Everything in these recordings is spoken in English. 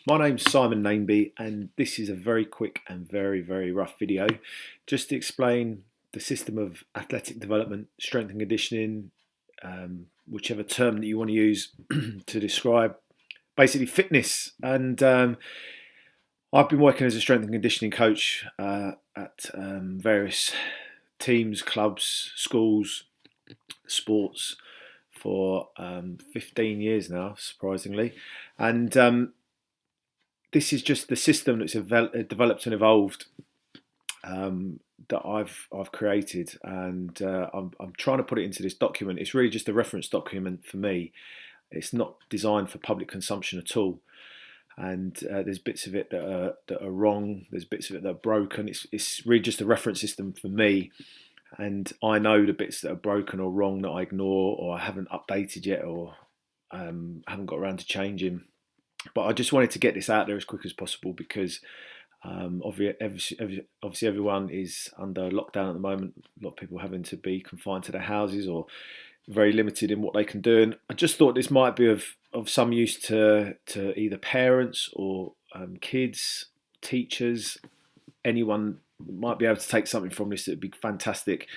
My name's Simon Nainby, and this is a very quick and very rough video just to explain the system of athletic development, strength and conditioning, whichever term that you want to use to describe basically fitness. And I've been working as a strength and conditioning coach at various teams, clubs, schools, sports for 15 years now, surprisingly. And this is just the system that's developed and evolved that I've created, and I'm trying to put it into this document. It's really just a reference document for me. It's not designed for public consumption at all. And there's bits of it that are wrong. There's bits of it that are broken. It's really just a reference system for me, and I know the bits that are broken or wrong that I ignore or I haven't updated yet or haven't got around to changing. But I just wanted to get this out there as quick as possible because obviously everyone is under lockdown at the moment. A lot of people having to be confined to their houses or very limited in what they can do. And I just thought this might be of some use to either parents or kids, teachers, anyone might be able to take something from this. It'd be fantastic.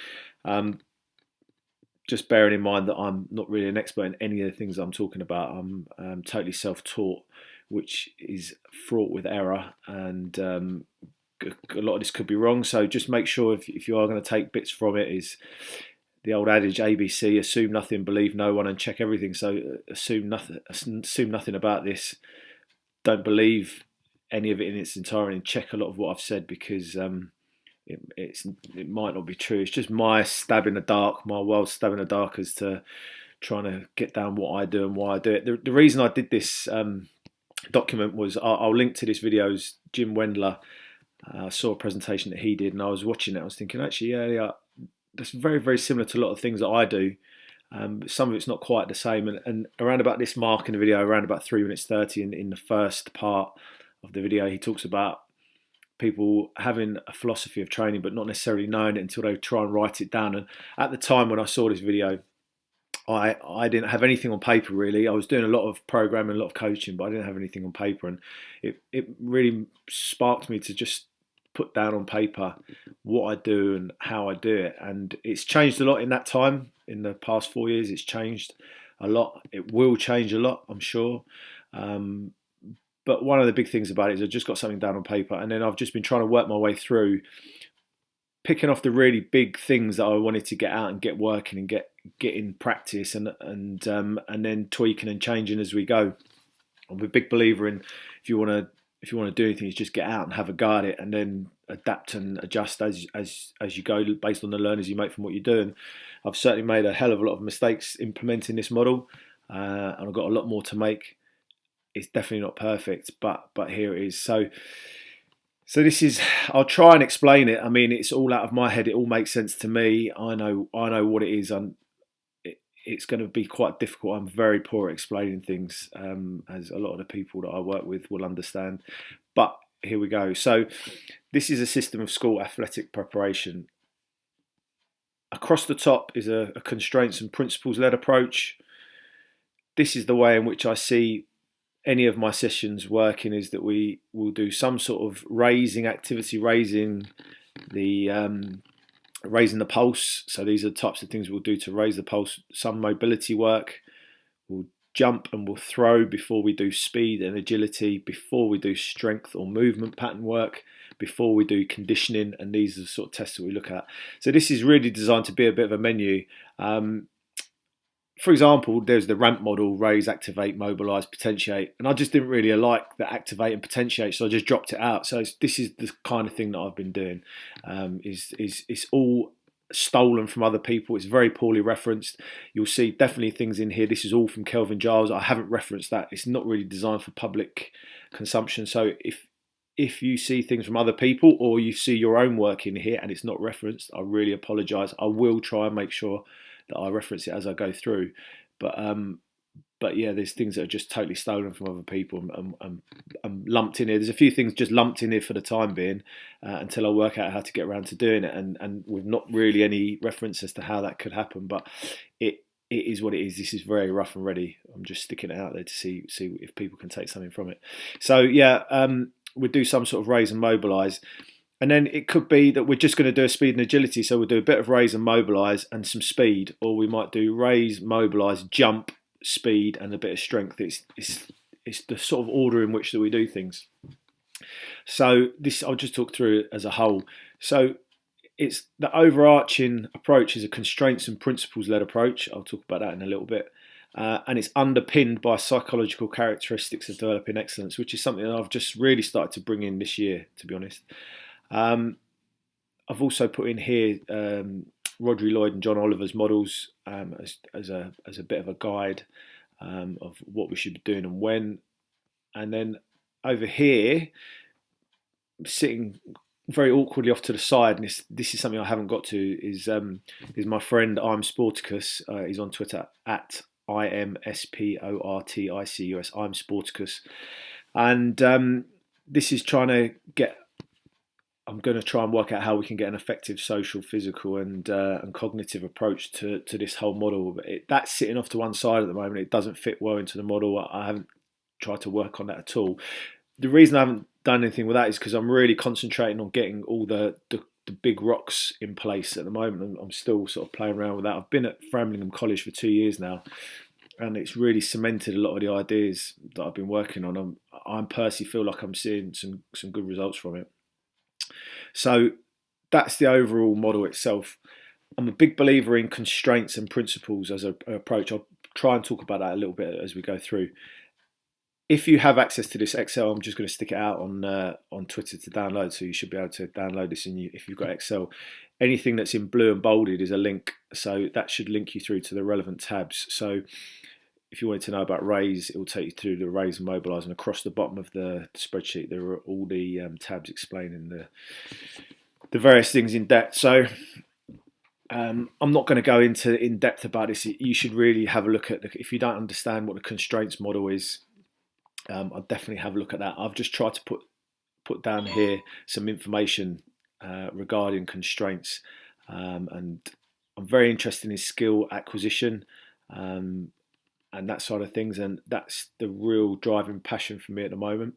Just bearing in mind that I'm not really an expert in any of the things I'm talking about. I'm totally self-taught, which is fraught with error, and a lot of this could be wrong. So just make sure if you are going to take bits from it, is the old adage ABC: assume nothing, believe no one, and check everything. So assume nothing about this. Don't believe any of it in its entirety, and check a lot of what I've said because it might not be true. It's just my stab in the dark, my wild stab in the dark as to trying to get down what I do and why I do it. The reason I did this document was I'll link to this video's Jim Wendler. I saw a presentation that he did, and I was watching it. I was thinking, actually, yeah, that's very similar to a lot of things that I do. Some of it's not quite the same, and around about this mark in the video, around about 3 minutes 30, in the first part of the video, he talks about people having a philosophy of training but not necessarily knowing it until they try and write it down. And at the time when I saw this video, I didn't have anything on paper really. I was doing a lot of programming, a lot of coaching, but I didn't have anything on paper, and it really sparked me to just put down on paper what I do and how I do it. And it's changed a lot in that time. In the past 4 years, it's changed a lot. It will change a lot, I'm sure. But one of the big things about it is I've just got something down on paper, and then I've just been trying to work my way through picking off the really big things that I wanted to get out and get working and get in practice, and then tweaking and changing as we go. I'm a big believer in if you want to do anything, is just get out and have a go at it, and then adapt and adjust as you go based on the learnings you make from what you're doing. I've certainly made a hell of a lot of mistakes implementing this model, and I've got a lot more to make. It's definitely not perfect, but here it is. So this is. I'll try and explain it. I mean, it's all out of my head. It all makes sense to me. I know what it is. It's going to be quite difficult. I'm very poor at explaining things, as a lot of the people that I work with will understand. But here we go. So this is a system of school athletic preparation. Across the top is a constraints and principles led approach. This is the way in which I see any of my sessions working, is that we will do some sort of raising activity, raising the pulse. So these are the types of things we'll do to raise the pulse. Some mobility work. We'll jump and we'll throw before we do speed and agility, before we do strength or movement pattern work, before we do conditioning, and these are the sort of tests that we look at. So this is really designed to be a bit of a menu. For example, there's the ramp model: raise, activate, mobilize, potentiate, and I just didn't really like the activate and potentiate, so I just dropped it out. So this is the kind of thing that I've been doing. It's all stolen from other people. It's very poorly referenced. You'll see definitely things in here. This is all from Kelvin Giles. I haven't referenced that. It's not really designed for public consumption. So if you see things from other people, or you see your own work in here and it's not referenced, I really apologise. I will try and make sure that I reference it as I go through, but yeah, there's things that are just totally stolen from other people and lumped in here. There's a few things just lumped in here for the time being, until I work out how to get around to doing it, and with not really any reference as to how that could happen. But it is what it is. This is very rough and ready. I'm just sticking it out there to see if people can take something from it. So yeah, we'll do some sort of raise and mobilise. And then it could be that we're just going to do a speed and agility. So we'll do a bit of raise and mobilise and some speed, or we might do raise, mobilise, jump, speed, and a bit of strength. It's the sort of order in which that we do things. So this I'll just talk through it as a whole. So it's the overarching approach is a constraints and principles led approach. I'll talk about that in a little bit. And it's underpinned by psychological characteristics of developing excellence, which is something that I've just really started to bring in this year, to be honest. I've also put in here Rodri Lloyd and John Oliver's models as a bit of a guide of what we should be doing and when. And then over here, sitting very awkwardly off to the side, and this is something I haven't got to, is my friend I'm Sporticus. He's on Twitter at IMSPORTICUS. I'm Sporticus, and this is trying to get. I'm going to try and work out how we can get an effective social, physical, and cognitive approach to this whole model. But that's sitting off to one side at the moment. It doesn't fit well into the model. I haven't tried to work on that at all. The reason I haven't done anything with that is because I'm really concentrating on getting all the big rocks in place at the moment. I'm still sort of playing around with that. I've been at Framlingham College for 2 years now, and it's really cemented a lot of the ideas that I've been working on. I personally feel like I'm seeing some good results from it. So that's the overall model itself. I'm a big believer in constraints and principles as an approach. I'll try and talk about that a little bit as we go through. If you have access to this Excel, I'm just going to stick it out on Twitter to download, so you should be able to download this if you've got Excel. Anything that's in blue and bolded is a link, so that should link you through to the relevant tabs. So if you wanted to know about raise, it will take you through the raise and mobilise, and across the bottom of the spreadsheet there are all the tabs explaining the various things in depth. So I'm not going to go into in depth about this. You should really have a look at if you don't understand what the constraints model is. I'll definitely have a look at that. I've just tried to put down here some information regarding constraints, and I'm very interested in skill acquisition and that side of things, and that's the real driving passion for me at the moment.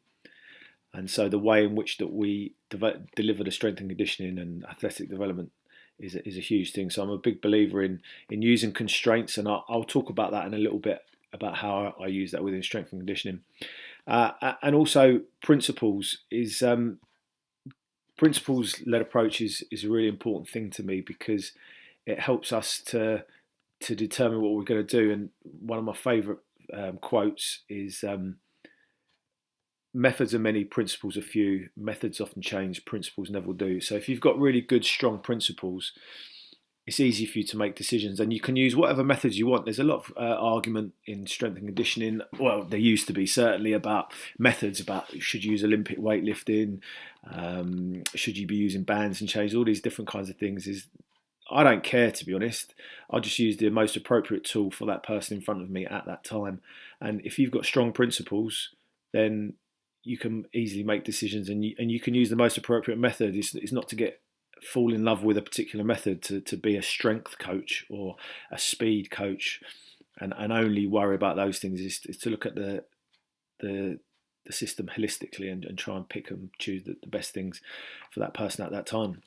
And so the way in which that we deliver the strength and conditioning and athletic development is a huge thing. So I'm a big believer in using constraints, and I'll talk about that in a little bit, about how I use that within strength and conditioning. And also principles principles-led approach is a really important thing to me, because it helps us to determine what we're going to do. And one of my favourite quotes is methods are many, principles are few. Methods often change, principles never do. So if you've got really good, strong principles, it's easy for you to make decisions, and you can use whatever methods you want. There's a lot of argument in strength and conditioning. Well, there used to be, certainly, about methods, about should you use Olympic weightlifting, should you be using bands and chains, all these different kinds of things. I don't care, to be honest. I'll just use the most appropriate tool for that person in front of me at that time. And if you've got strong principles, then you can easily make decisions, and you can use the most appropriate method. It's not to fall in love with a particular method to be a strength coach or a speed coach and only worry about those things. Is to look at the system holistically and try and pick and choose the best things for that person at that time.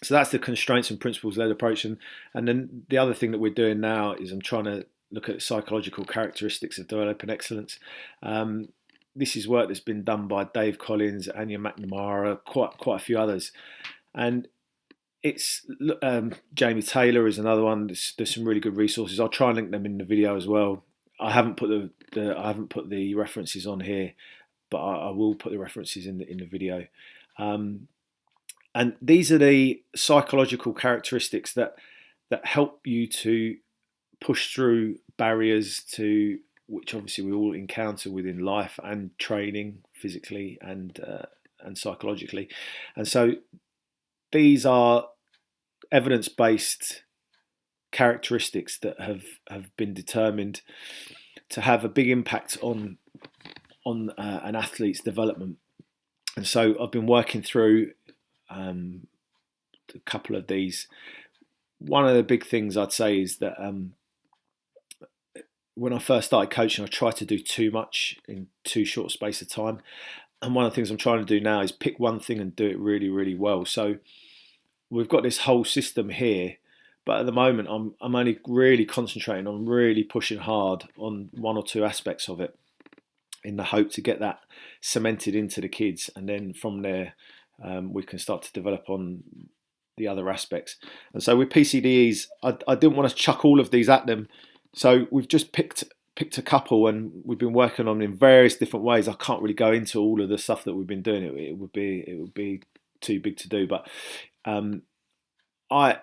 So that's the constraints and principles led approach. And then the other thing that we're doing now is I'm trying to look at psychological characteristics of developing excellence. This is work that's been done by Dave Collins, Anya McNamara, quite a few others, and it's Jamie Taylor is another one. There's some really good resources. I'll try and link them in the video as well. I haven't put the references on here, but I will put the references in the video. And these are the psychological characteristics that help you to push through barriers to which obviously we all encounter within life and training, physically and psychologically. And so these are evidence-based characteristics that have been determined to have a big impact on an athlete's development. And so I've been working through a couple of these. One of the big things I'd say is that when I first started coaching, I tried to do too much in too short a space of time. And one of the things I'm trying to do now is pick one thing and do it really, really well. So we've got this whole system here, but at the moment I'm only really concentrating on really pushing hard on one or two aspects of it, in the hope to get that cemented into the kids, and then from there we can start to develop on the other aspects. And so with PCDEs, I didn't want to chuck all of these at them, so we've just picked a couple, and we've been working on them in various different ways. I can't really go into all of the stuff that we've been doing. It would be too big to do, but I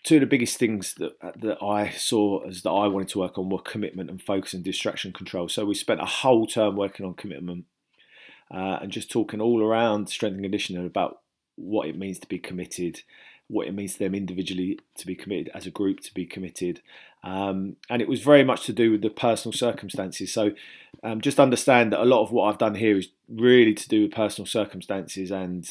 two of the biggest things that I saw as that I wanted to work on were commitment and focus and distraction control. So we spent a whole term working on commitment and just talking all around strength and conditioning about what it means to be committed, what it means to them individually to be committed, as a group to be committed. And it was very much to do with the personal circumstances. So just understand that a lot of what I've done here is really to do with personal circumstances and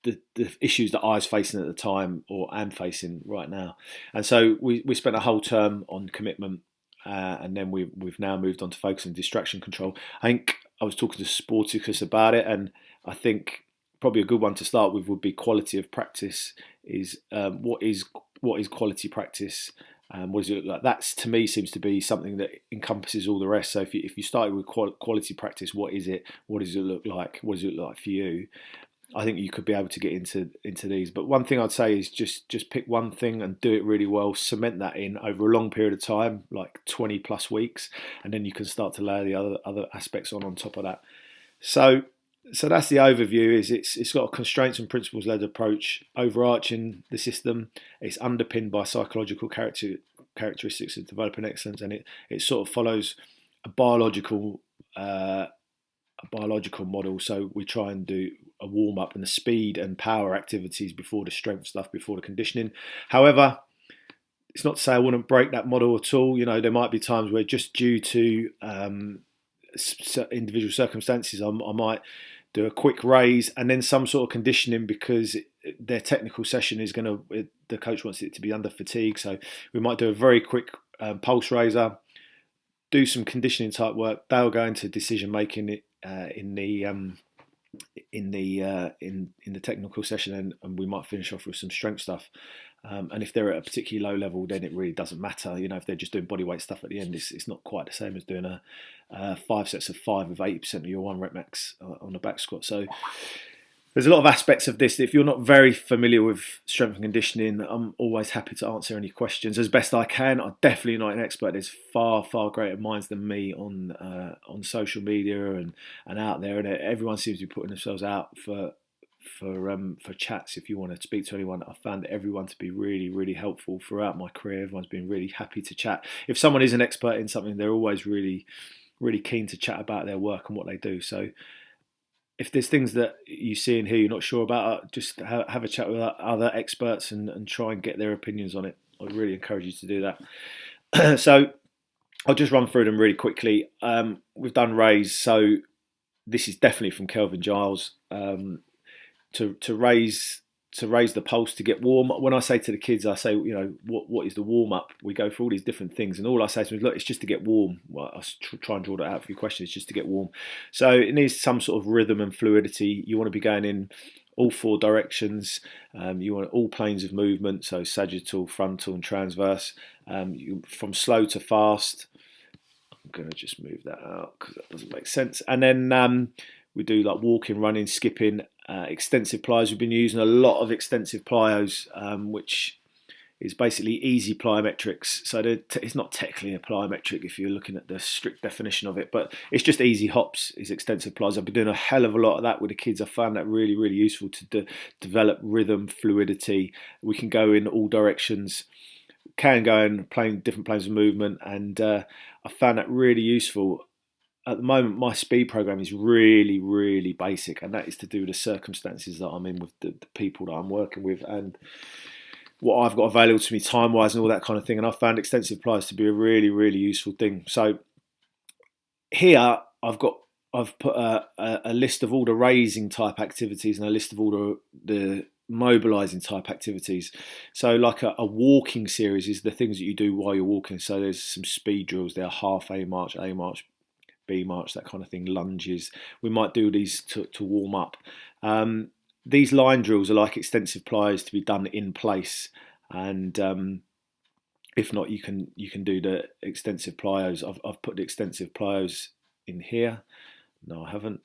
the issues that I was facing at the time or am facing right now. And so we spent a whole term on commitment, and then we've now moved on to focus and distraction control. I think I was talking to Sporticus about it, and I think probably a good one to start with would be quality of practice. Is what is quality practice? What does it look like? That's, to me, seems to be something that encompasses all the rest. So if you started with quality practice, what is it? What does it look like? What does it look like for you? I think you could be able to get into these. But one thing I'd say is just pick one thing and do it really well. Cement that in over a long period of time, like 20 plus weeks, and then you can start to layer the other aspects on top of that. So that's the overview. Is it's got a constraints and principles led approach overarching the system. It's underpinned by psychological characteristics of developing excellence, and it sort of follows a biological model. So we try and do a warm up and the speed and power activities before the strength stuff, before the conditioning. However, it's not to say I wouldn't break that model at all. You know, there might be times where just due to individual circumstances, I might do a quick raise and then some sort of conditioning because their technical session is the coach wants it to be under fatigue. So we might do a very quick pulse raiser, do some conditioning type work. They'll go into decision making in the technical session, and we might finish off with some strength stuff. And if they're at a particularly low level, then it really doesn't matter. You know, if they're just doing bodyweight stuff at the end, it's not quite the same as doing a 5 sets of 5 with 80% of your 1 rep max on a back squat. So there's a lot of aspects of this. If you're not very familiar with strength and conditioning, I'm always happy to answer any questions as best I can. I'm definitely not an expert. There's far, far greater minds than me on social media and out there, and everyone seems to be putting themselves out for chats. If you want to speak to anyone, I found everyone to be really, really helpful throughout my career. Everyone's been really happy to chat. If someone is an expert in something, they're always really, really keen to chat about their work and what they do. So if there's things that you see and hear you're not sure about, just have a chat with other experts and try and get their opinions on it. I'd really encourage you to do that. So I'll just run through them really quickly. We've done raise. So this is definitely from Kelvin Giles. To raise the pulse, to get warm. When I say to the kids, I say, you know, what is the warm up? We go through all these different things, and all I say to them is, look, it's just to get warm. Well, I try and draw that out for your question. It's just to get warm. So it needs some sort of rhythm and fluidity. You want to be going in all 4 directions. You want all planes of movement, so sagittal, frontal, and transverse. From slow to fast. I'm going to just move that out because that doesn't make sense. And then we do like walking, running, skipping, extensive plyos. We've been using a lot of extensive plyos, which is basically easy plyometrics. So it's not technically a plyometric if you're looking at the strict definition of it, but it's just easy hops is extensive plyos. I've been doing a hell of a lot of that with the kids. I found that really, really useful to develop rhythm, fluidity. We can go in all directions, can go in different planes of movement, and I found that really useful. At the moment, my speed program is really, really basic, and that is to do with the circumstances that I'm in with the people that I'm working with and what I've got available to me time-wise and all that kind of thing. And I found extensive plyos to be a really, really useful thing. So here I've put a list of all the raising type activities and a list of all the mobilizing type activities. So like a walking series is the things that you do while you're walking. So there's some speed drills there, half A march, B march, that kind of thing, lunges. We might do these to warm up. These line drills are like extensive plyos to be done in place, and if not, you can do the extensive plyos. I've put the extensive plyos in here. No, I haven't.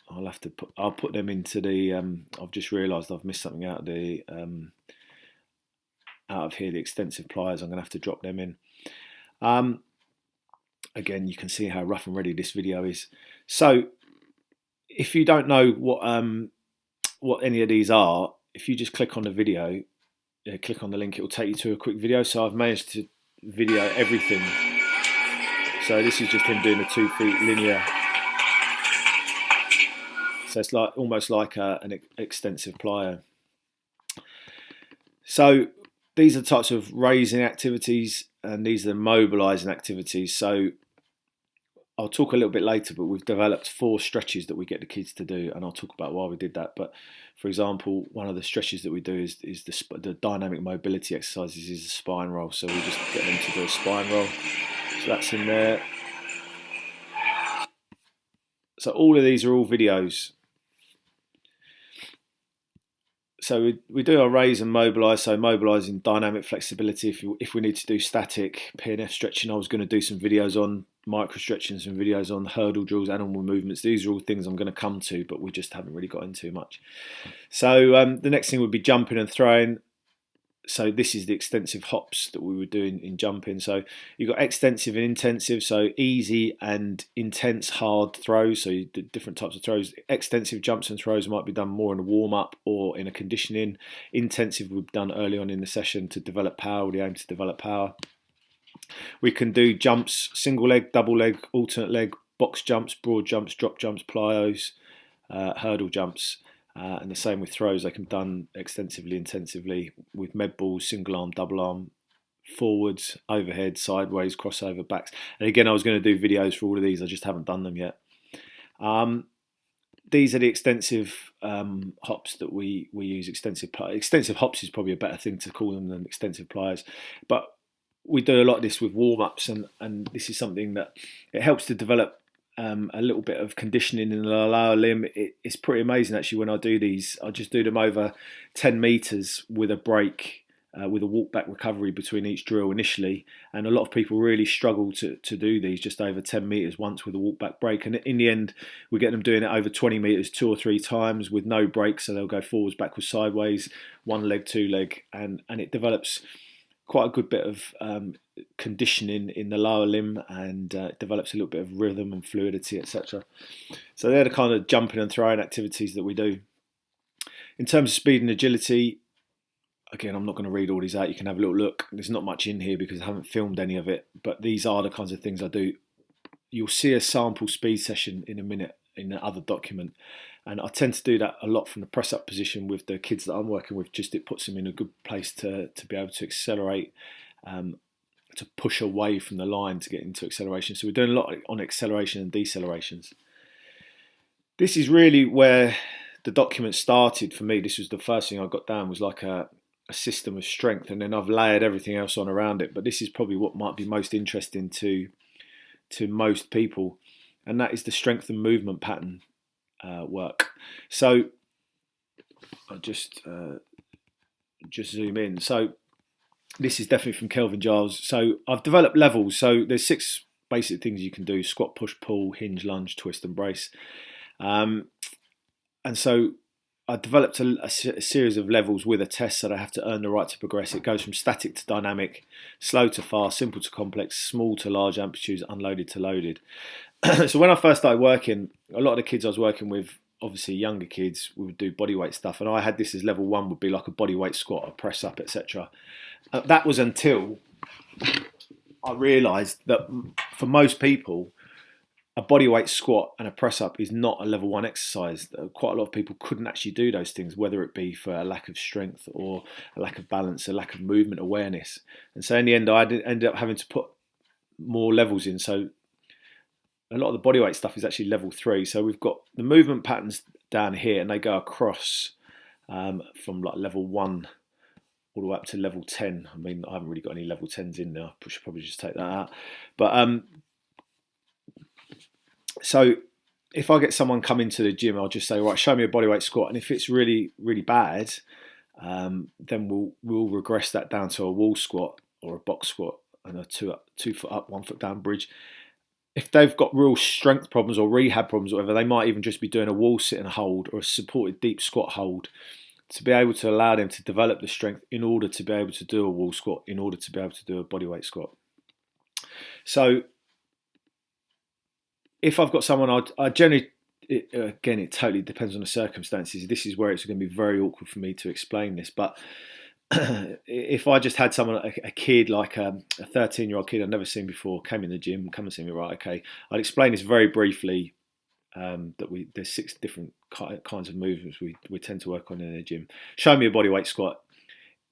I'll put them into the. I've just realised I've missed something out of the out of here. The extensive pliers. I'm going to have to drop them in. Again, you can see how rough and ready this video is. So, if you don't know what any of these are, if you just click on the video, click on the link, it will take you to a quick video. So I've managed to video everything. So this is just him doing a 2 feet linear. So it's like almost like an extensive plyo. So these are types of raising activities, and these are mobilising activities. So I'll talk a little bit later, but we've developed 4 stretches that we get the kids to do, and I'll talk about why we did that. But for example, one of the stretches that we do is the dynamic mobility exercises is the spine roll. So we just get them to do a spine roll. So that's in there. So all of these are all videos. So we do our raise and mobilise. So mobilising dynamic flexibility. If we need to do static PNF stretching, I was going to do some videos on micro stretching, some videos on hurdle drills, animal movements. These are all things I'm going to come to, but we just haven't really got into much. So the next thing would be jumping and throwing. So this is the extensive hops that we were doing in jumping. So you've got extensive and intensive, so easy and intense hard throws. So you do different types of throws. Extensive jumps and throws might be done more in a warm-up or in a conditioning. Intensive we've done early on in the session to develop power. We aim to develop power. We can do jumps, single leg, double leg, alternate leg, box jumps, broad jumps, drop jumps, plyos, hurdle jumps. And the same with throws. They can be done extensively, intensively with med balls, single arm, double arm, forwards, overhead, sideways, crossover, backs. And again, I was going to do videos for all of these. I just haven't done them yet. These are the extensive hops that we use. Extensive hops is probably a better thing to call them than extensive pliers. But we do a lot of this with warm-ups, and this is something that it helps to develop a little bit of conditioning in the lower limb. It's pretty amazing actually when I do these. I just do them over 10 metres with a break, with a walk back recovery between each drill initially. And a lot of people really struggle to do these just over 10 metres once with a walk back break. And in the end, we get them doing it over 20 metres 2 or 3 times with no breaks. So they'll go forwards, backwards, sideways, 1 leg, 2 leg, and it develops quite a good bit of conditioning in the lower limb, and develops a little bit of rhythm and fluidity, etc. So they're the kind of jumping and throwing activities that we do. In terms of speed and agility, again, I'm not going to read all these out. You can have a little look. There's not much in here because I haven't filmed any of it, but these are the kinds of things I do. You'll see a sample speed session in a minute in the other document, and I tend to do that a lot from the press up position with the kids that I'm working with. Just it puts them in a good place to be able to accelerate, to push away from the line to get into acceleration. So we're doing a lot on acceleration and decelerations. This is really where the document started for me. This was the first thing I got down, was like a system of strength, and then I've layered everything else on around it. But this is probably what might be most interesting to most people, and that is the strength and movement pattern work. So I'll just zoom in. So this is definitely from Kelvin Giles. So I've developed levels. So there's 6 basic things you can do: squat, push, pull, hinge, lunge, twist, and brace. And so I developed a series of levels with a test that I have to earn the right to progress. It goes from static to dynamic, slow to fast, simple to complex, small to large amplitudes, unloaded to loaded. So when I first started working, a lot of the kids I was working with, obviously younger kids, we would do bodyweight stuff, and I had this as level 1 would be like a bodyweight squat, a press up, etc. That was until I realised that for most people, a bodyweight squat and a press up is not a level 1 exercise. Quite a lot of people couldn't actually do those things, whether it be for a lack of strength or a lack of balance, a lack of movement awareness. And so in the end, I ended up having to put more levels in. So a lot of the bodyweight stuff is actually level 3. So we've got the movement patterns down here, and they go across from like level 1 all the way up to level 10. I mean, I haven't really got any level 10s in there. I should probably just take that out. But so if I get someone come into the gym, I'll just say, right, show me a bodyweight squat. And if it's really, really bad, then we'll regress that down to a wall squat or a box squat and a 2 foot up, 1 foot down bridge. If they've got real strength problems or rehab problems or whatever, they might even just be doing a wall sit and hold or a supported deep squat hold to be able to allow them to develop the strength in order to be able to do a wall squat, in order to be able to do a bodyweight squat. So if I've got someone, I generally, again, it totally depends on the circumstances. This is where it's going to be very awkward for me to explain this. But if I just had someone, a kid, like a 13-year-old kid I've never seen before, came in the gym, come and see me, right, okay, I'd explain this very briefly, that there's 6 different kinds of movements we tend to work on in the gym. Show me a bodyweight squat.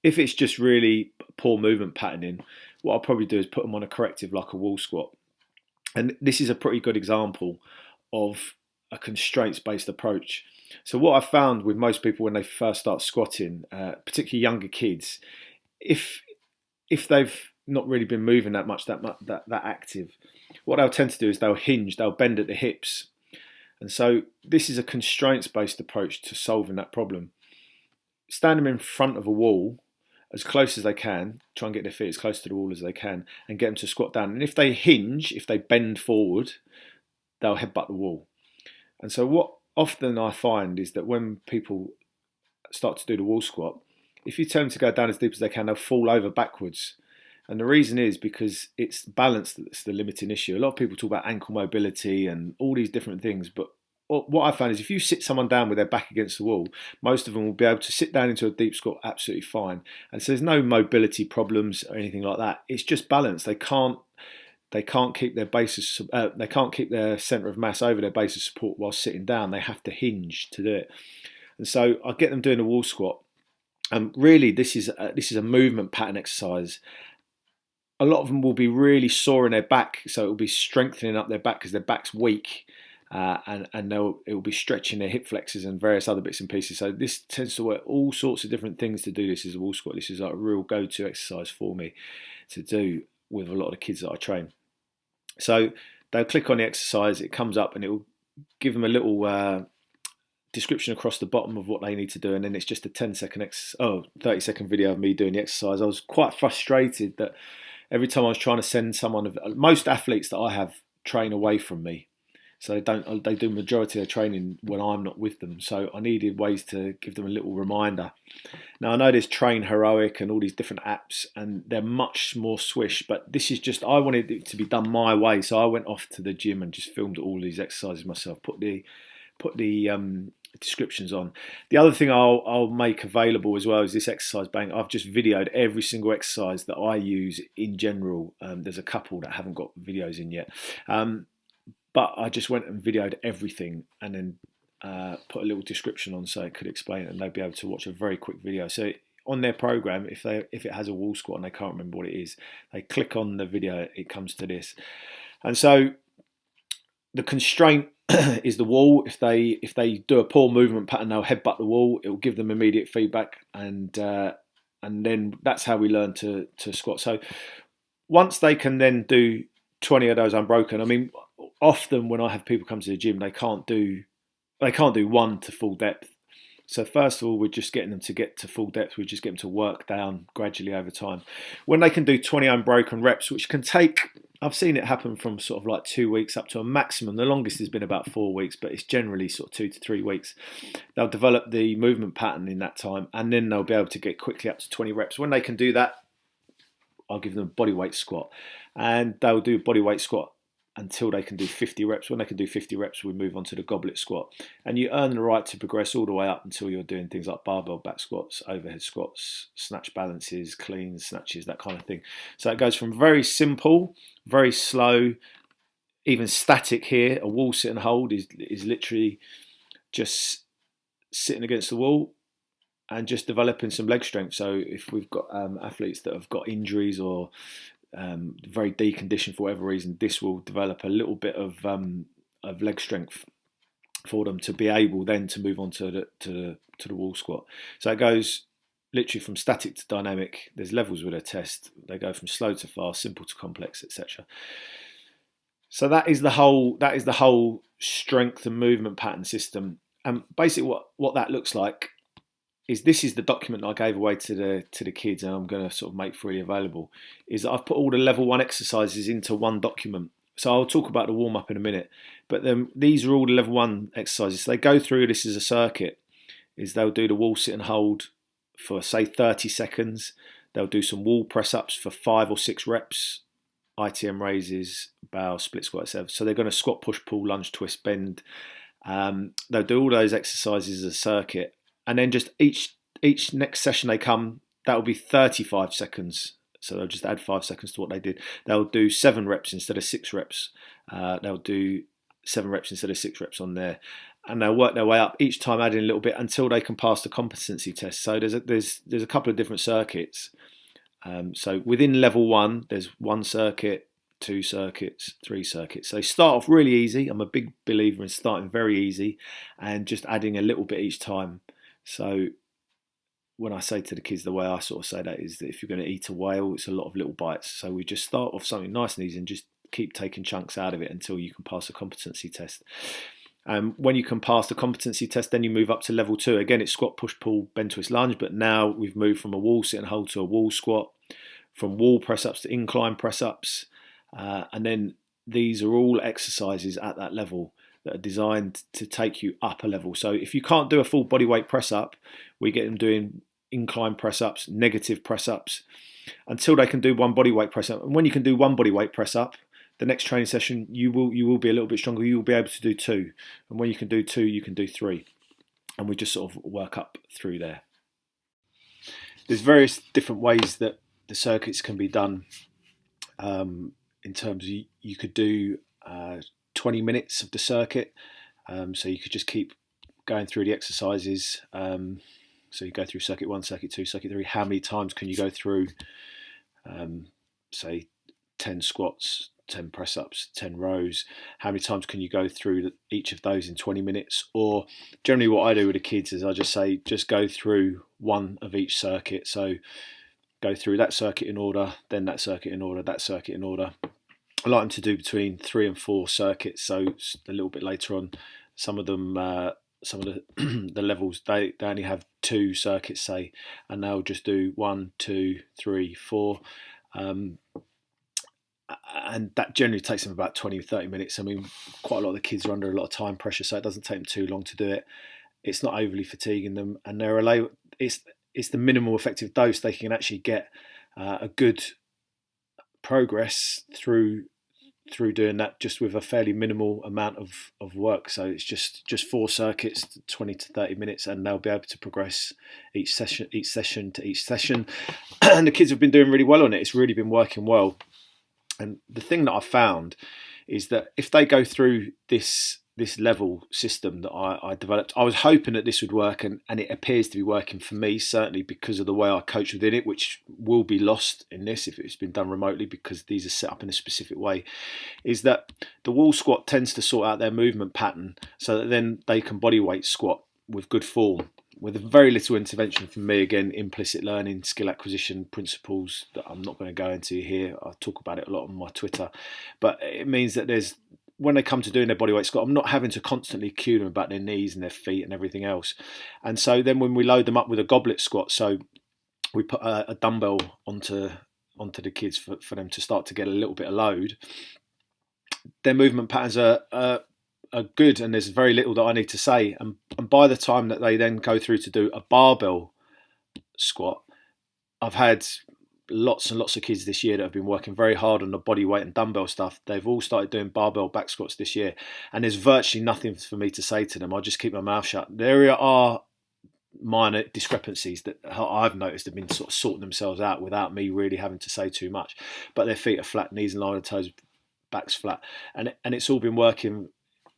If it's just really poor movement patterning, what I'll probably do is put them on a corrective like a wall squat. And this is a pretty good example of a constraints-based approach. So what I've found with most people when they first start squatting, particularly younger kids, if they've not really been moving that much, that active, what they'll tend to do is they'll hinge, they'll bend at the hips. And so this is a constraints-based approach to solving that problem. Stand them in front of a wall as close as they can, try and get their feet as close to the wall as they can, and get them to squat down. And if they hinge, if they bend forward, they'll headbutt the wall. And so what often I find is that when people start to do the wall squat, if you tell them to go down as deep as they can, they'll fall over backwards. And the reason is because it's balance that's the limiting issue. A lot of people talk about ankle mobility and all these different things, but what I found is if you sit someone down with their back against the wall, most of them will be able to sit down into a deep squat absolutely fine. And so there's no mobility problems or anything like that. It's just balance. They can't keep their basis. They can't keep their center of mass over their base of support while sitting down. They have to hinge to do it. And so I get them doing a wall squat. And really, this is a movement pattern exercise. A lot of them will be really sore in their back, so it will be strengthening up their back because their back's weak. And it will be stretching their hip flexors and various other bits and pieces. So this tends to work all sorts of different things to do this as a wall squat. This is like a real go-to exercise for me to do with a lot of the kids that I train. So they'll click on the exercise, it comes up and it will give them a little description across the bottom of what they need to do, and then it's just a 30-second video of me doing the exercise. I was quite frustrated that every time I was trying to send someone, most athletes that I have train away from me. So they do the majority of their training when I'm not with them. So I needed ways to give them a little reminder. Now I know there's Train Heroic and all these different apps, and they're much more swish. But this is just, I wanted it to be done my way. So I went off to the gym and just filmed all these exercises myself. Put the descriptions on. The other thing I'll make available as well is this exercise bank. I've just videoed every single exercise that I use in general. There's a couple that haven't got videos in yet. But I just went and videoed everything and then put a little description on so it could explain it, and they'd be able to watch a very quick video. So on their program, if it has a wall squat and they can't remember what it is, they click on the video, it comes to this. And so the constraint is the wall. If they do a poor movement pattern, they'll headbutt the wall. It will give them immediate feedback, and then that's how we learn to squat. So once they can then do 20 of those unbroken, I mean, often when I have people come to the gym, they can't do one to full depth. So first of all, we're just getting them to get to full depth. We just get them to work down gradually over time. When they can do 20 unbroken reps, which can take, I've seen it happen from sort of like 2 weeks up to a maximum. The longest has been about 4 weeks, but it's generally sort of 2 to 3 weeks. They'll develop the movement pattern in that time, and then they'll be able to get quickly up to 20 reps. When they can do that, I'll give them a bodyweight squat, and they'll do a bodyweight squat until they can do 50 reps. When they can do 50 reps, we move on to the goblet squat. And you earn the right to progress all the way up until you're doing things like barbell back squats, overhead squats, snatch balances, clean snatches, that kind of thing. So it goes from very simple, very slow, even static here. A wall sit and hold is literally just sitting against the wall and just developing some leg strength. So if we've got athletes that have got injuries or very deconditioned for whatever reason, this will develop a little bit of leg strength. for them to be able then to move on to the wall squat. So it goes literally from static to dynamic. There's levels with a test. They go from slow to fast, simple to complex, etc. So that is the whole strength and movement pattern system. And basically what that looks like is, this is the document I gave away to the kids, and I'm going to sort of make freely available, is that I've put all the level 1 exercises into one document. So I'll talk about the warm-up in a minute. But then these are all the level 1 exercises. So they go through this as a circuit. Is they'll do the wall sit and hold for, say, 30 seconds. They'll do some wall press-ups for 5 or 6 reps, ITM raises, bow, split squat, etc. So they're going to squat, push, pull, lunge, twist, bend. They'll do all those exercises as a circuit. And then just each next session they come, that will be 35 seconds. So they'll just add 5 seconds to what they did. They'll do 7 reps instead of 6 reps. They'll do 7 reps instead of 6 reps on there. And they'll work their way up, each time adding a little bit until they can pass the competency test. So there's a couple of different circuits. So within level 1, there's 1 circuit, 2 circuits, 3 circuits. So they start off really easy. I'm a big believer in starting very easy and just adding a little bit each time. So when I say to the kids, the way I sort of say that is that if you're going to eat a whale, it's a lot of little bites. So we just start off something nice and easy and just keep taking chunks out of it until you can pass a competency test. When you can pass the competency test, then you move up to level 2. Again, it's squat, push, pull, bend, twist, lunge. But now we've moved from a wall sit and hold to a wall squat, from wall press-ups to incline press-ups. And then these are all exercises at that level that are designed to take you up a level. So if you can't do a full body weight press-up, we get them doing incline press-ups, negative press-ups, until they can do 1 body weight press-up. And when you can do 1 body weight press-up, the next training session you will be a little bit stronger. You will be able to do 2, and when you can do 2, you can do 3, and we just sort of work up through there. There's various different ways that the circuits can be done. In terms of, you could do 20 minutes of the circuit, so you could just keep going through the exercises. So you go through circuit 1, circuit 2, circuit 3. How many times can you go through, say, 10 squats, 10 press-ups, 10 rows? How many times can you go through each of those in 20 minutes? Or generally what I do with the kids is I just say, just go through 1 of each circuit. So go through that circuit in order, then that circuit in order, that circuit in order. I like them to do between 3 and 4 circuits, so a little bit later on. Some of them, some of the levels, they only have 2 circuits, say, and they'll just do 1, 2, 3, 4. And that generally takes them about 20 or 30 minutes. I mean, quite a lot of the kids are under a lot of time pressure, so it doesn't take them too long to do it. It's not overly fatiguing them, and it's the minimal effective dose. They can actually get a good progress through doing that just with a fairly minimal amount of work. So it's just 4 circuits, 20 to 30 minutes, and they'll be able to progress each session to each session. And the kids have been doing really well on it. It's really been working well. And the thing that I've found is that if they go through this level system that I developed, I was hoping that this would work, and it appears to be working for me, certainly because of the way I coach within it, which will be lost in this if it's been done remotely, because these are set up in a specific way, is that the wall squat tends to sort out their movement pattern so that then they can body weight squat with good form, with very little intervention from me. Again, implicit learning, skill acquisition principles that I'm not going to go into here. I talk about it a lot on my Twitter, but it means that when they come to doing their bodyweight squat, I'm not having to constantly cue them about their knees and their feet and everything else. And so then when we load them up with a goblet squat, so we put a dumbbell onto the kids for them to start to get a little bit of load, their movement patterns are good, and there's very little that I need to say. And by the time that they then go through to do a barbell squat, I've had lots and lots of kids this year that have been working very hard on the body weight and dumbbell stuff. They've all started doing barbell back squats this year, and there's virtually nothing for me to say to them. I just keep my mouth shut. There are minor discrepancies that I've noticed have been sort of sorting themselves out without me really having to say too much, but their feet are flat, knees in line with toes, back's flat, and it's all been working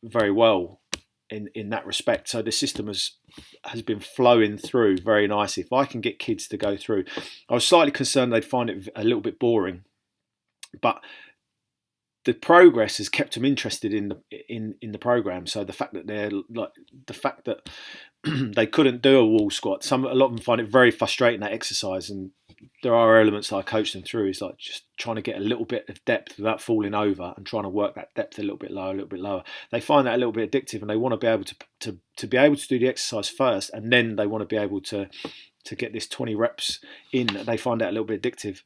very well in that respect. So the system has been flowing through very nicely. If I can get kids to go through, I was slightly concerned they'd find it a little bit boring, but the progress has kept them interested in the program. So the fact that they couldn't do a wall squat. A lot of them find it very frustrating, that exercise, and there are elements that I coach them through. Is like just trying to get a little bit of depth without falling over, and trying to work that depth a little bit lower, a little bit lower. They find that a little bit addictive, and they want to be able to be able to do the exercise first, and then they want to be able to get this 20 reps in. They find that a little bit addictive.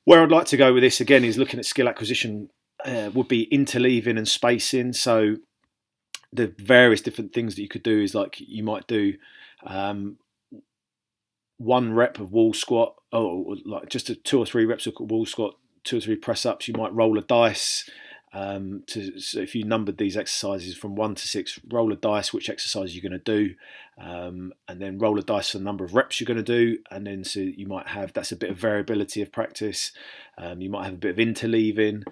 Where I'd like to go with this again is looking at skill acquisition. Would be interleaving and spacing. So the various different things that you could do is like you might do 1 rep of wall squat, or like just 2 or 3 reps of wall squat, 2 or 3 press ups. You might roll a dice. So if you numbered these exercises from 1 to 6, roll a dice which exercise you're going to do, and then roll a dice for the number of reps you're going to do, and then so you might have, that's a bit of variability of practice. You might have a bit of interleaving.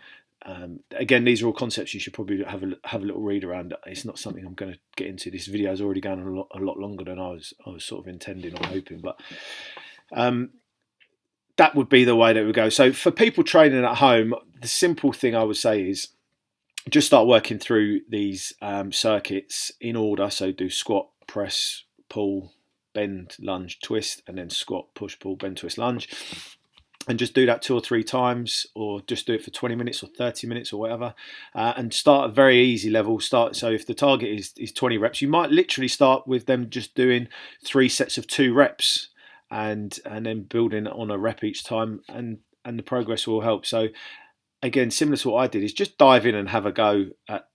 Again, these are all concepts you should probably have a little read around. It's not something I'm going to get into. This video is already going a lot longer than I was sort of intending or hoping, but that would be the way that it would go. So for people training at home, the simple thing I would say is just start working through these circuits in order. So do squat, press, pull, bend, lunge, twist, and then squat, push, pull, bend, twist, lunge. And just do that 2 or 3 times, or just do it for 20 minutes or 30 minutes or whatever, and start at a very easy level. So if the target is 20 reps, you might literally start with them just doing 3 sets of 2 reps, and then building on a rep each time, and the progress will help. So again, similar to what I did, is just dive in and have a go at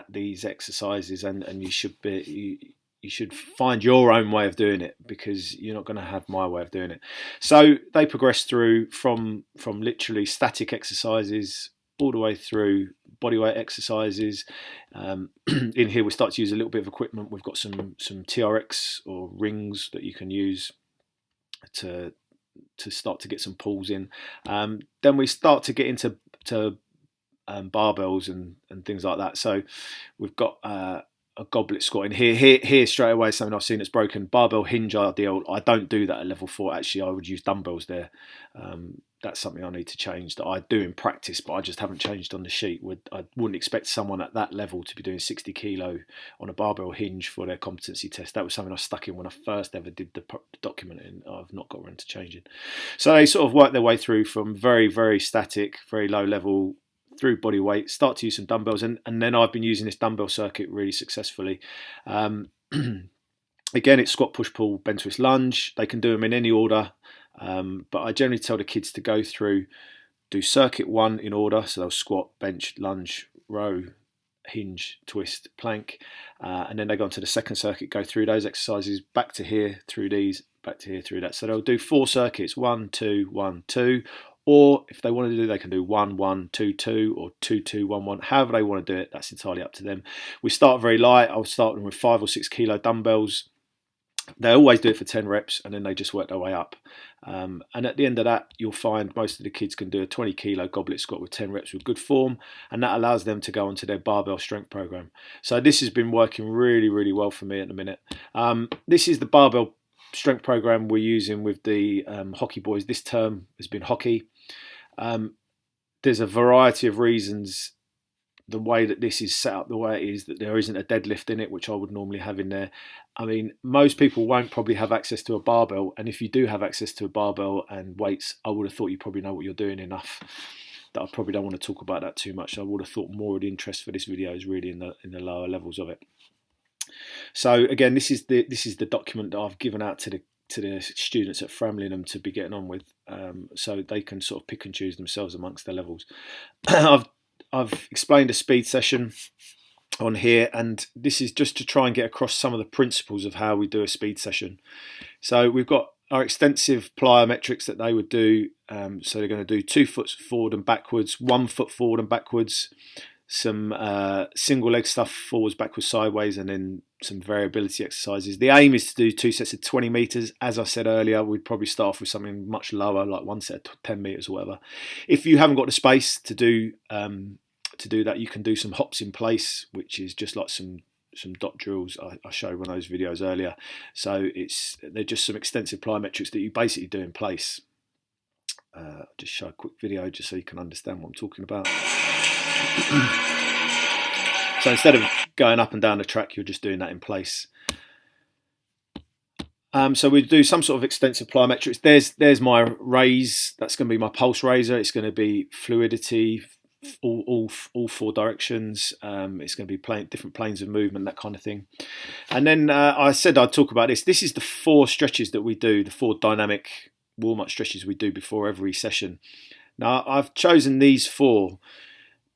these exercises, and you should find your own way of doing it, because you're not going to have my way of doing it. So they progress through from literally static exercises all the way through bodyweight exercises. In here we start to use a little bit of equipment. We've got some TRX or rings that you can use to start to get some pulls in. Then we start to get into barbells and things like that. So we've got a goblet squat in here straight away. Something I've seen that's broken. Barbell hinge ideal. I don't do that at level 4. Actually, I would use dumbbells there. That's something I need to change, that I do in practice, but I just haven't changed on the sheet. I wouldn't expect someone at that level to be doing 60 kilo on a barbell hinge for their competency test. That was something I stuck in when I first ever did the document, and I've not got around to changing. So they sort of work their way through from very, very static, very low level, through body weight, start to use some dumbbells, and then I've been using this dumbbell circuit really successfully. Again, it's squat, push, pull, bend, twist, lunge. They can do them in any order, but I generally tell the kids to go through, do circuit 1 in order, so they'll squat, bench, lunge, row, hinge, twist, plank, and then they go on to the second circuit, go through those exercises, back to here, through these, back to here, through that. So they'll do 4 circuits, 1, 2, 1, 2. Or if they want to do, they can do 1, 1, 2, 2, or 2, 2, 1, 1. However they want to do it, that's entirely up to them. We start very light. I'll start them with 5 or 6 kilo dumbbells. They always do it for 10 reps, and then they just work their way up. And at the end of that, you'll find most of the kids can do a 20 kilo goblet squat with 10 reps with good form, and that allows them to go onto their barbell strength program. So this has been working really, really well for me at the minute. This is the barbell strength program we're using with the hockey boys. This term has been hockey. There's a variety of reasons the way that this is set up the way it is, that there isn't a deadlift in it, which I would normally have in there. I mean, most people won't probably have access to a barbell, and if you do have access to a barbell and weights, I would have thought you probably know what you're doing enough that I probably don't want to talk about that too much. I would have thought more of the interest for this video is really in the lower levels of it. So again, this is the document that I've given out to the students at Framlingham to be getting on with, so they can sort of pick and choose themselves amongst their levels. I've explained a speed session on here, and this is just to try and get across some of the principles of how we do a speed session. So we've got our extensive plyometrics that they would do. So they're going to do 2 foot forward and backwards, 1 foot forward and backwards, some single leg stuff, forwards, backwards, sideways, and then some variability exercises. The aim is to do 2 sets of 20 meters. As I said earlier, we'd probably start off with something much lower, like 1 set of 10 meters or whatever. If you haven't got the space to do that, you can do some hops in place, which is just like some dot drills. I showed one of those videos earlier. So they're just some extensive plyometrics that you basically do in place. just show a quick video just so you can understand what I'm talking about. So instead of going up and down the track, you're just doing that in place. So we do some sort of extensive plyometrics. There's my raise. That's going to be my pulse raiser. It's going to be fluidity, all four directions. It's going to be different planes of movement, that kind of thing. And then I said I'd talk about this. This is the 4 stretches that we do, the 4 dynamic warm-up stretches we do before every session. Now, I've chosen these 4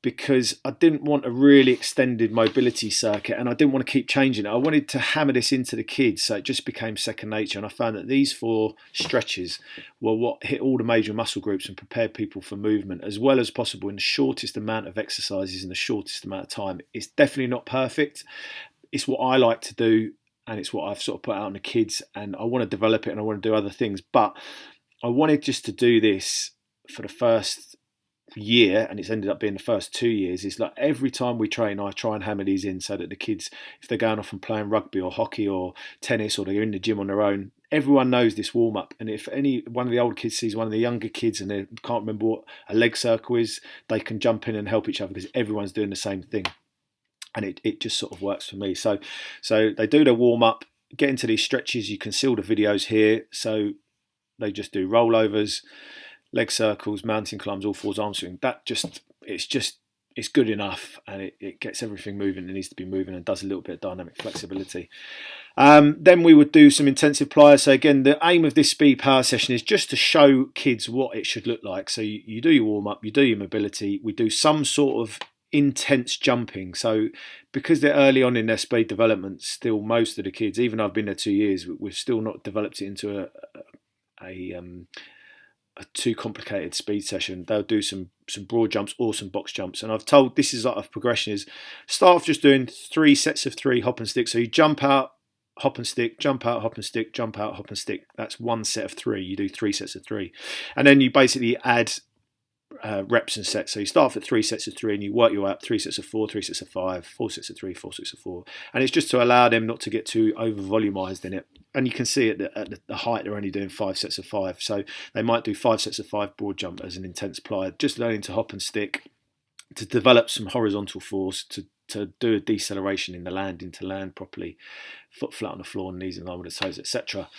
because I didn't want a really extended mobility circuit, and I didn't want to keep changing it. I wanted to hammer this into the kids so it just became second nature, and I found that these 4 stretches were what hit all the major muscle groups and prepared people for movement as well as possible in the shortest amount of exercises in the shortest amount of time. It's definitely not perfect. It's what I like to do, and it's what I've sort of put out on the kids, and I want to develop it and I want to do other things, but I wanted just to do this for the first year, and it's ended up being the first 2 years. It's like every time we train, I try and hammer these in so that the kids, if they're going off and playing rugby or hockey or tennis, or they're in the gym on their own, everyone knows this warm up. And if any one of the older kids sees one of the younger kids and they can't remember what a leg circle is, they can jump in and help each other because everyone's doing the same thing. And it just sort of works for me. So they do their warm up, get into these stretches. You can see all the videos here. So they just do rollovers, leg circles, mountain climbs, all fours, arm swing. It's good enough, and it gets everything moving that needs to be moving and does a little bit of dynamic flexibility. Then we would do some intensive plyos. So again, the aim of this speed power session is just to show kids what it should look like. So you do your warm up, you do your mobility, we do some sort of intense jumping. So because they're early on in their speed development, still most of the kids, even though I've been there 2 years, we've still not developed it into a too complicated speed session. They'll do some broad jumps or some box jumps, and I've told this is like a progression is start off just doing 3 sets of 3 hop and stick. So you jump out, hop and stick, jump out, hop and stick, jump out, hop and stick. That's 1 set of 3. You do 3 sets of 3, and then you basically add reps and sets. So you start off at 3 sets of 3 and you work your way up 3 sets of 4, 3 sets of 5, 4 sets of 3, 4 sets of 4, and it's just to allow them not to get too over volumized in it. And you can see at the height they're only doing 5 sets of 5, so they might do 5 sets of 5 broad jump as an intense ply, just learning to hop and stick, to develop some horizontal force, to do a deceleration in the landing, to land properly, foot flat on the floor, knees in line with the toes, etc.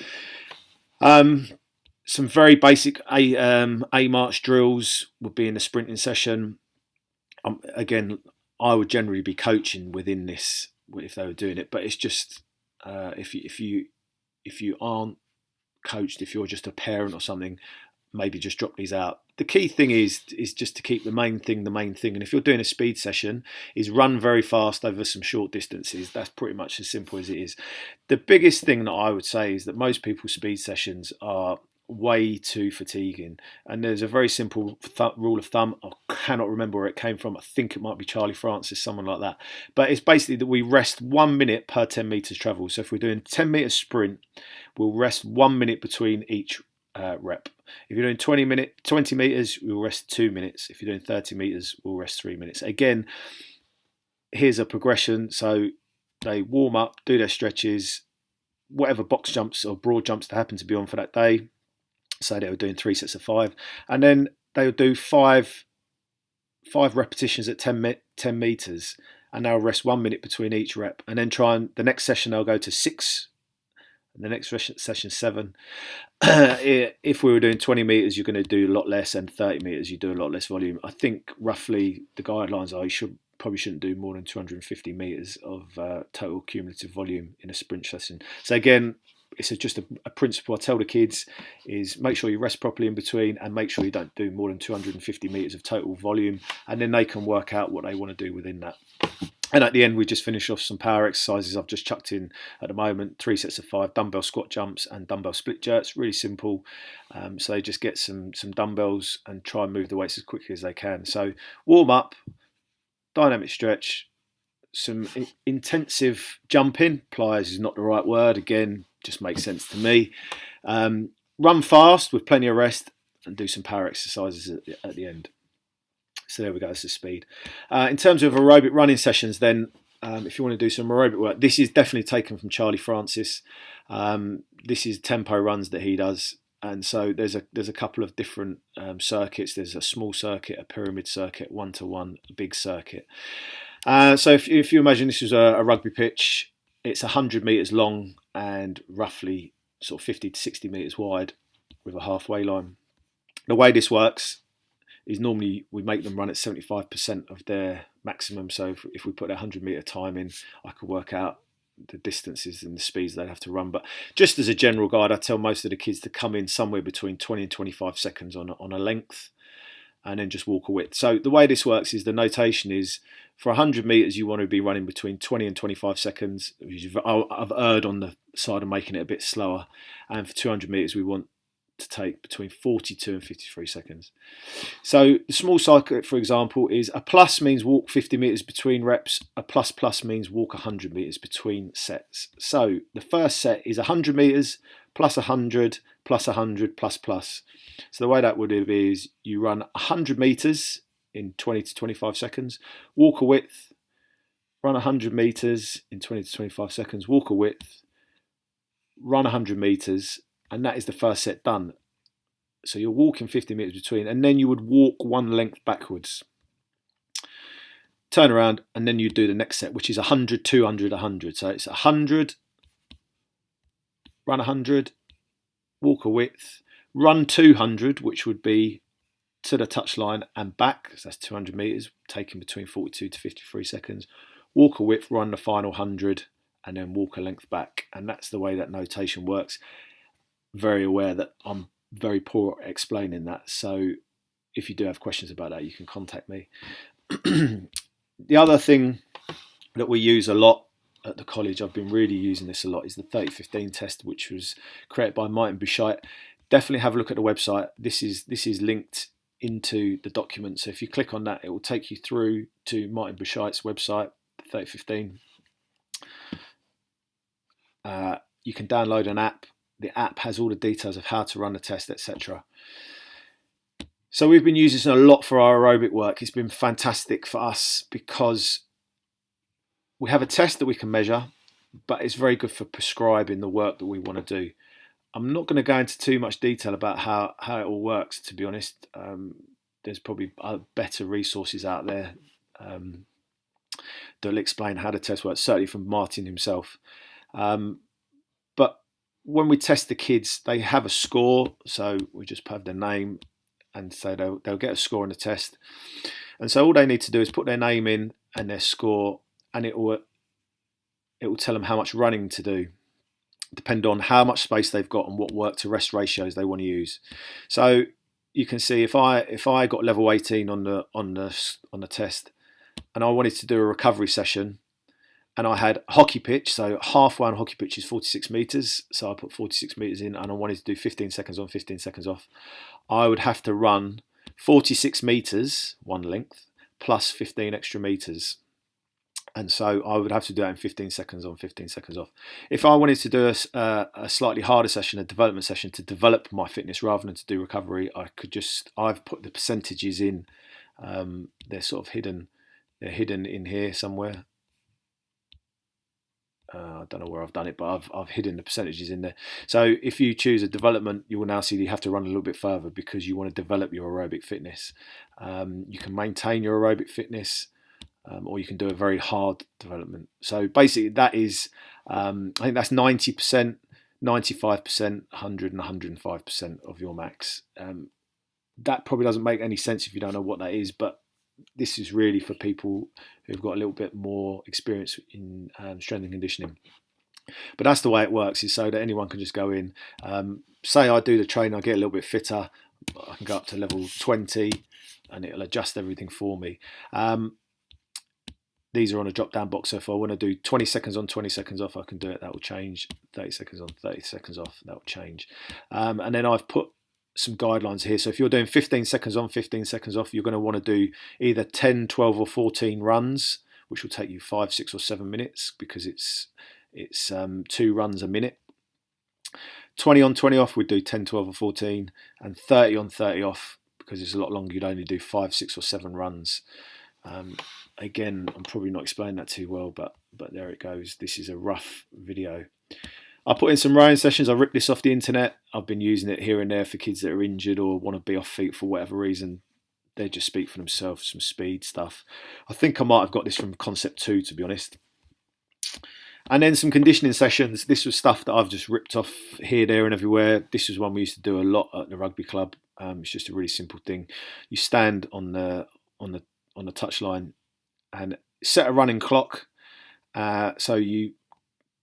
Some very basic A march drills would be in the sprinting session. Again, I would generally be coaching within this if they were doing it, but it's just if you aren't coached, if you're just a parent or something, maybe just drop these out. The key thing is just to keep the main thing. And if you're doing a speed session, is run very fast over some short distances. That's pretty much as simple as it is. The biggest thing that I would say is that most people's speed sessions are way too fatiguing, and there's a very simple rule of thumb. I cannot remember where it came from. I think it might be Charlie Francis, someone like that, but it's basically that we rest 1 minute per 10 meters travel. So if we're doing 10 meter sprint, we'll rest 1 minute between each rep. If you're doing 20 meters, we'll rest 2 minutes. If you're doing 30 meters, we'll rest 3 minutes. Again, here's a progression. So they warm up, do their stretches, whatever box jumps or broad jumps they happen to be on for that day. So they were doing 3 sets of 5, and then they would do five repetitions at 10 meters, and they'll rest 1 minute between each rep, and then the next session they'll go to 6, and the next session 7. If we were doing 20 meters, you're going to do a lot less, and 30 meters you do a lot less volume. I think roughly the guidelines are you probably shouldn't do more than 250 meters of total cumulative volume in a sprint session. So again, it's just a principle I tell the kids is make sure you rest properly in between, and make sure you don't do more than 250 meters of total volume, and then they can work out what they want to do within that. And at the end, we just finish off some power exercises. I've just chucked in at the moment 3 sets of 5 dumbbell squat jumps and dumbbell split jerks. Really simple. So they just get some dumbbells and try and move the weights as quickly as they can. So warm up, dynamic stretch, some intensive jumping. Pliers is not the right word. Again, just makes sense to me. Run fast with plenty of rest, and do some power exercises at the end. So there we go, this is speed. In terms of aerobic running sessions then, if you want to do some aerobic work, this is definitely taken from Charlie Francis. This is tempo runs that he does. And so there's a couple of different circuits. There's a small circuit, a pyramid circuit, 1-to-1, a big circuit. So if you imagine this is a rugby pitch, it's 100 metres long and roughly sort of 50 to 60 metres wide with a halfway line. The way this works is normally we make them run at 75% of their maximum. So if we put a 100 metre time in, I could work out the distances and the speeds they'd have to run. But just as a general guide, I tell most of the kids to come in somewhere between 20 and 25 seconds on a length, and then just walk a width. So the way this works is the notation is for 100 metres you want to be running between 20 and 25 seconds. I've erred on the side of making it a bit slower. And for 200 metres we want to take between 42 and 53 seconds. So the small circuit, for example, is a plus means walk 50 metres between reps. A plus plus means walk 100 metres between sets. So the first set is 100 metres plus 100 plus 100 plus plus. So the way that would be is you run 100 metres in 20 to 25 seconds, walk a width, run 100 metres in 20 to 25 seconds, walk a width, run 100 metres, and that is the first set done. So you're walking 50 metres between, and then you would walk one length backwards. Turn around, and then you do the next set, which is 100, 200, 100. So it's 100, run 100, walk a width, run 200, which would be to the touchline and back. So that's 200 metres, taking between 42 to 53 seconds. Walk a width, run the final 100, and then walk a length back. And that's the way that notation works. Very aware that I'm very poor at explaining that, so if you do have questions about that, you can contact me. The other thing that we use a lot at the college, I've been really using this a lot, is the 30-15 test, which was created by Martin Buchheit. Definitely have a look at the website. This is linked into the document, so if you click on that, it will take you through to Martin Bucheit's website, 30-15. You can download an app. The app has all the details of how to run the test, etc. So we've been using this a lot for our aerobic work. It's been fantastic for us because we have a test that we can measure, but it's very good for prescribing the work that we want to do. I'm not going to go into too much detail about how it all works, to be honest. There's probably better resources out there that'll explain how the test works, certainly from Martin himself. But when we test the kids, they have a score, so we just have their name, and so they'll get a score on the test. And so all they need to do is put their name in and their score, and it will tell them how much running to do, depend on how much space they've got and what work to rest ratios they want to use. So you can see if I got level 18 on the test, and I wanted to do a recovery session, and I had a hockey pitch, so halfway on hockey pitch is 46 metres, so I put 46 metres in, and I wanted to do 15 seconds on, 15 seconds off. I would have to run 46 metres, one length, plus 15 extra metres. And so I would have to do that in 15 seconds on, 15 seconds off. If I wanted to do a slightly harder session, a development session, to develop my fitness rather than to do recovery, I've put the percentages in. They're sort of hidden. They're hidden in here somewhere. I don't know where I've done it, but I've hidden the percentages in there. So if you choose a development, you will now see that you have to run a little bit further because you want to develop your aerobic fitness. You can maintain your aerobic fitness, or you can do a very hard development. So basically that is, I think that's 90%, 95%, 100 and 105% of your max. That probably doesn't make any sense if you don't know what that is, but this is really for people who've got a little bit more experience in strength and conditioning. But that's the way it works, is so that anyone can just go in. Say I do the training, I get a little bit fitter, I can go up to level 20 and it'll adjust everything for me. These are on a drop down box, so if I want to do 20 seconds on, 20 seconds off, I can do it. That will change. 30 seconds on, 30 seconds off, that will change. And then I've put some guidelines here. So if you're doing 15 seconds on, 15 seconds off, you're going to want to do either 10, 12 or 14 runs, which will take you 5, 6 or 7 minutes because it's 2 runs a minute. 20 on, 20 off, we'd do 10, 12 or 14, and 30 on, 30 off, because it's a lot longer, you'd only do 5, 6 or 7 runs. Again, I'm probably not explaining that too well, but there it goes. This is a rough video. I put in some rowing sessions. I ripped this off the internet. I've been using it here and there for kids that are injured or want to be off feet for whatever reason. They just speak for themselves, some speed stuff. I think I might have got this from Concept 2, to be honest. And then some conditioning sessions. This was stuff that I've just ripped off here, there and everywhere. This was one we used to do a lot at the rugby club. It's just a really simple thing. You stand on the touchline and set a running clock. So you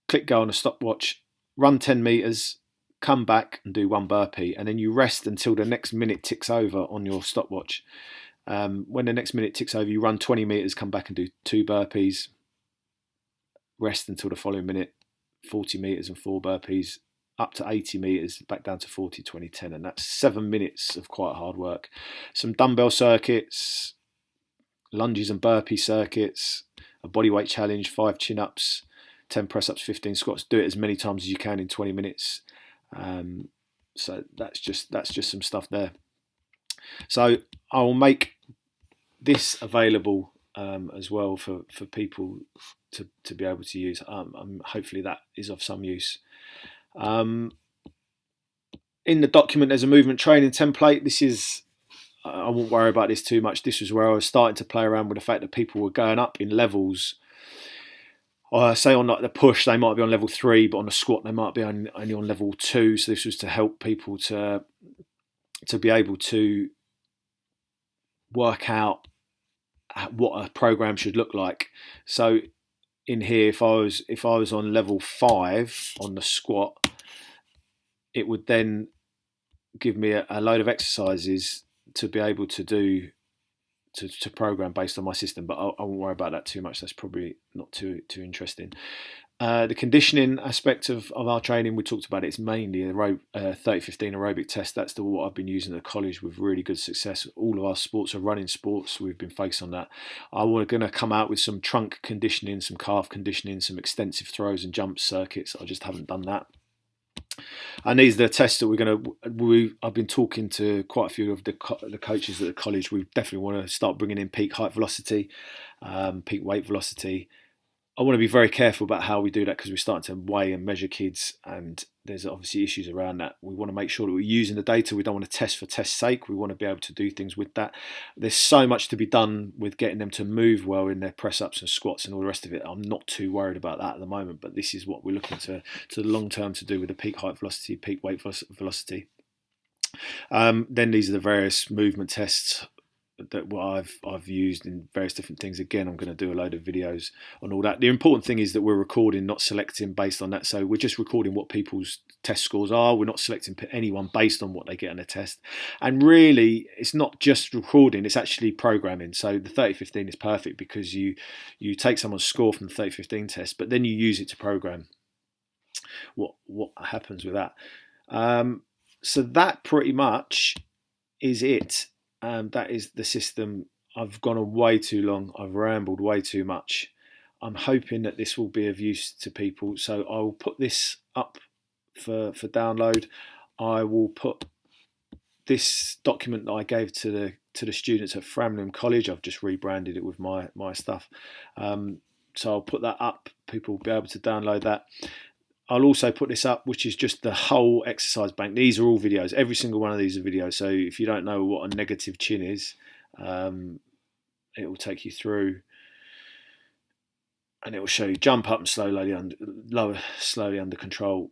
click go on a stopwatch, run 10 metres, come back and do 1 burpee, and then you rest until the next minute ticks over on your stopwatch. When the next minute ticks over, you run 20 metres, come back and do 2 burpees, rest until the following minute, 40 metres and 4 burpees, up to 80 metres, back down to 40, 20, 10, and that's 7 minutes of quite hard work. Some dumbbell circuits, lunges and burpee circuits, a bodyweight challenge, 5 chin-ups, 10 press-ups, 15 squats. Do it as many times as you can in 20 minutes. So that's just some stuff there. So I will make this available as well for people to be able to use. Hopefully that is of some use. In the document there's a movement training template. This is, I won't worry about this too much. This was where I was starting to play around with the fact that people were going up in levels. Say on like the push, they might be on level 3, but on the squat they might be only on level 2. So this was to help people to be able to work out what a program should look like. So in here, if I was on level 5 on the squat, it would then give me a load of exercises to be able to do to program based on my system, but I won't worry about that too much. That's probably not too interesting. The conditioning aspect of our training, we talked about it. It's mainly a 30-15 aerobic test. That's what I've been using at college with really good success. All of our sports are running sports. We've been focused on that. We're going to come out with some trunk conditioning, some calf conditioning, some extensive throws and jump circuits. I just haven't done that. And these are the tests that I've been talking to quite a few of the coaches at the college. We definitely want to start bringing in peak height velocity, peak weight velocity. I want to be very careful about how we do that because we're starting to weigh and measure kids, and there's obviously issues around that. We want to make sure that we're using the data. We don't want to test for test's sake. We want to be able to do things with that. There's so much to be done with getting them to move well in their press-ups and squats and all the rest of it. I'm not too worried about that at the moment, but this is what we're looking to the long term to do with the peak height velocity, peak weight velocity. Then these are the various movement tests that I've used in various different things. Again, I'm going to do a load of videos on all that. The important thing is that we're recording, not selecting based on that. So we're just recording what people's test scores are. We're not selecting anyone based on what they get on a test. And really, it's not just recording, it's actually programming. So the 30-15 is perfect because you take someone's score from the 30-15 test, but then you use it to program what happens with that. So that pretty much is it. That is the system. I've gone on way too long. I've rambled way too much. I'm hoping that this will be of use to people. So I will put this up for download. I will put this document that I gave to the students at Framlingham College. I've just rebranded it with my stuff. So I'll put that up. People will be able to download that. I'll also put this up, which is just the whole exercise bank. These are all videos. Every single one of these are videos. So if you don't know what a negative chin is, it will take you through, and it will show you jump up and slowly under control.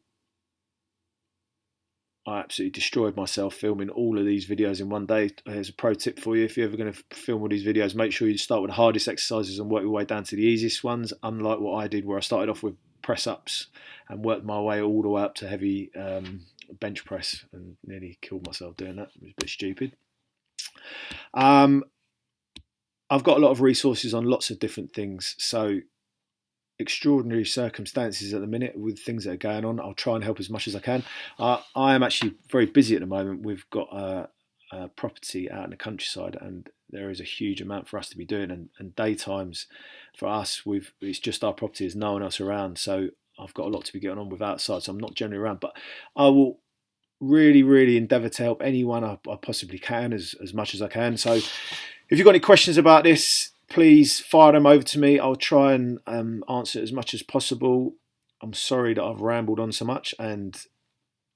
I absolutely destroyed myself filming all of these videos in one day. Here's a pro tip for you. If you're ever going to film all these videos, make sure you start with the hardest exercises and work your way down to the easiest ones, unlike what I did where I started off with press-ups and worked my way all the way up to heavy bench press and nearly killed myself doing that. It was a bit stupid. I've got a lot of resources on lots of different things. So extraordinary circumstances at the minute with things that are going on. I'll try and help as much as I can. I am actually very busy at the moment. We've got a property out in the countryside, and there is a huge amount for us to be doing. And daytimes for us, it's just our property. There's no one else around, so I've got a lot to be getting on with outside. So I'm not generally around, but I will really, really endeavour to help anyone I possibly can as much as I can. So if you've got any questions about this, please fire them over to me. I'll try and answer as much as possible. I'm sorry that I've rambled on so much, and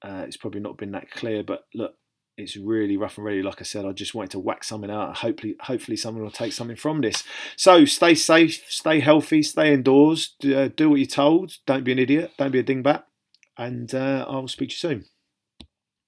it's probably not been that clear. But look, it's really rough and ready. Like I said, I just wanted to whack something out. Hopefully, someone will take something from this. So stay safe, stay healthy, stay indoors. Do what you're told. Don't be an idiot. Don't be a dingbat. And I'll speak to you soon.